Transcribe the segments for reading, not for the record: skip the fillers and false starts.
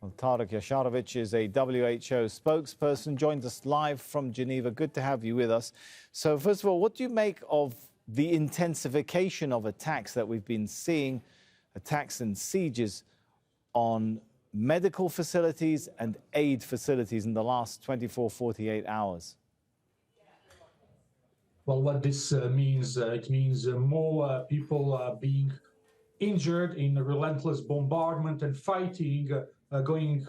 Well, Tarik Jasarevic is a WHO spokesperson, joins us live from Geneva. Good to have you with us. So first of all, what do you make of the intensification of attacks that we've been seeing, attacks and sieges on medical facilities and aid facilities in the last 24, 48 hours? Well, what this means, it means more people being injured in a relentless bombardment and fighting, going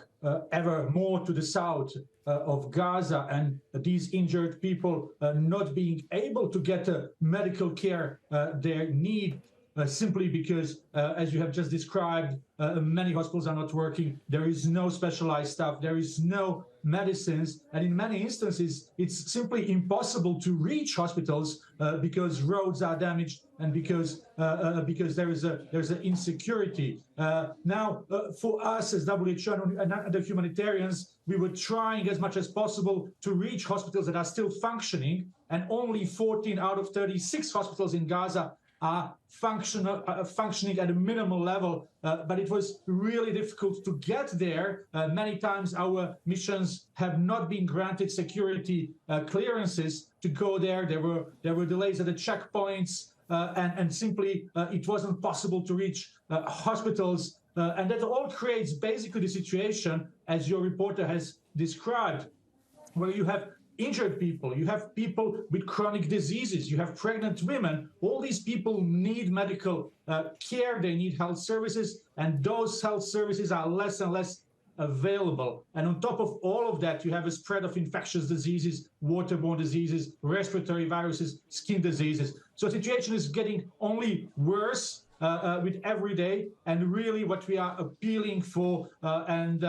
ever more to the south of Gaza, and these injured people not being able to get medical care they need simply because, as you have just described, many hospitals are not working. There is no specialized staff. There is no medicines. And in many instances, it's simply impossible to reach hospitals because roads are damaged and because there's an insecurity. Now, for us as WHO and the humanitarians, we were trying as much as possible to reach hospitals that are still functioning, and only 14 out of 36 hospitals in Gaza are functioning at a minimal level, but it was really difficult to get there. Many times our missions have not been granted security clearances to go there. There were delays at the checkpoints, and simply it wasn't possible to reach hospitals. And that all creates basically the situation, as your reporter has described, where you have injured people, you have people with chronic diseases, you have pregnant women. All these people need medical care, they need health services, and those health services are less and less available. And on top of all of that, you have a spread of infectious diseases, waterborne diseases, respiratory viruses, skin diseases. So the situation is getting only worse with every day, and really what we are appealing for and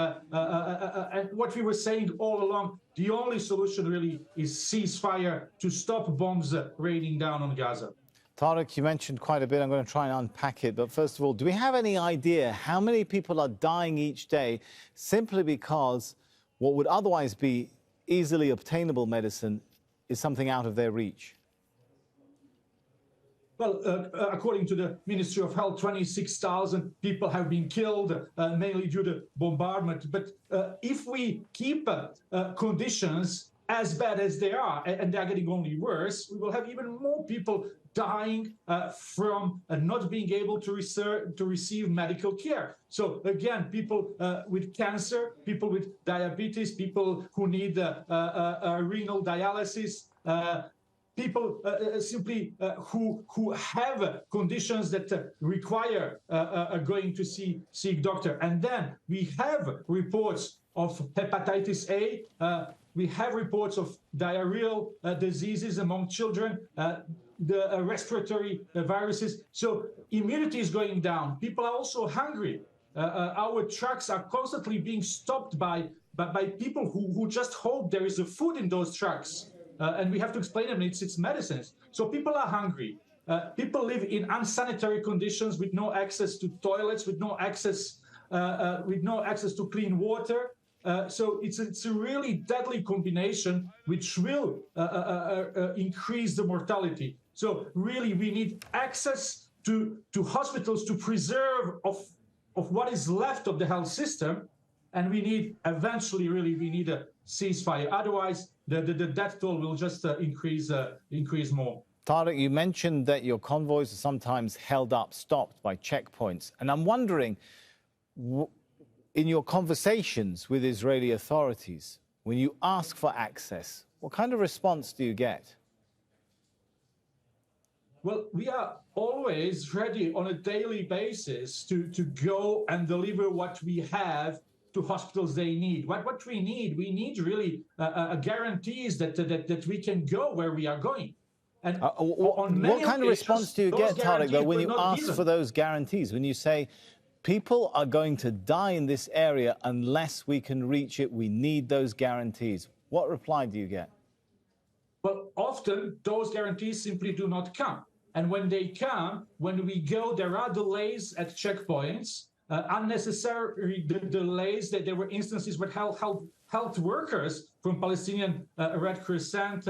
what we were saying all along, the only solution really is ceasefire to stop bombs raining down on Gaza. Tarik, you mentioned quite a bit. I'm going to try and unpack it. But first of all, do we have any idea how many people are dying each day simply because what would otherwise be easily obtainable medicine is something out of their reach? Well, according to the Ministry of Health, 26,000 people have been killed, mainly due to bombardment. But if we keep conditions as bad as they are, and they are getting only worse, we will have even more people dying from not being able to receive medical care. So again, people with cancer, people with diabetes, people who need renal dialysis, people simply who have conditions that require going to seek doctor. And then we have reports of hepatitis A, we have reports of diarrheal diseases among children, the respiratory viruses. So immunity is going down. People are also hungry. Our trucks are constantly being stopped by people who just hope there is a food in those trucks. And we have to explain them it's medicines. So people are hungry. People live in unsanitary conditions with no access to toilets, with no access to clean water. So it's a really deadly combination, which will increase the mortality. So really, we need access to hospitals to preserve of what is left of the health system, and we need eventually, really, we need a ceasefire. Otherwise, the death toll will just increase more. Tarik, you mentioned that your convoys are sometimes held up, stopped by checkpoints. And I'm wondering, in your conversations with Israeli authorities, when you ask for access, what kind of response do you get? Well, we are always ready on a daily basis to go and deliver what we have to hospitals they need. What we need really guarantees that we can go where we are going. And what kind of response do you get, Tarik, though, when you ask for those guarantees? When you say, people are going to die in this area unless we can reach it, we need those guarantees. What reply do you get? Well, often those guarantees simply do not come. And when they come, when we go, there are delays at checkpoints, unnecessary delays. That there were instances where health workers from Palestinian Red Crescent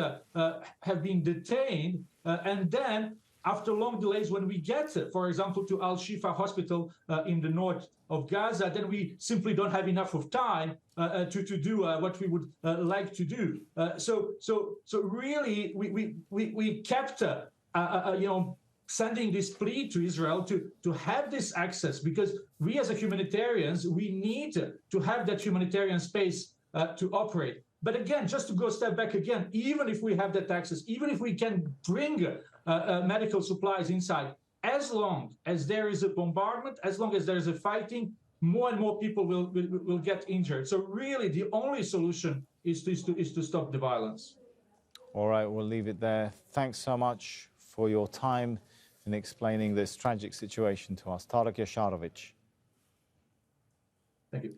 have been detained, and then after long delays, when we get, for example, to Al-Shifa hospital in the north of Gaza, then we simply don't have enough of time to do what we would like to do. So really, we kept, sending this plea to Israel to have this access, because we as a humanitarians, we need to have that humanitarian space to operate. But again, just to go a step back again, even if we have that access, even if we can bring medical supplies inside, as long as there is a bombardment, as long as there is a fighting, more and more people will get injured. So really, the only solution is to stop the violence. All right, we'll leave it there. Thanks so much for your time in explaining this tragic situation to us. Tarik Jasarevic. Thank you.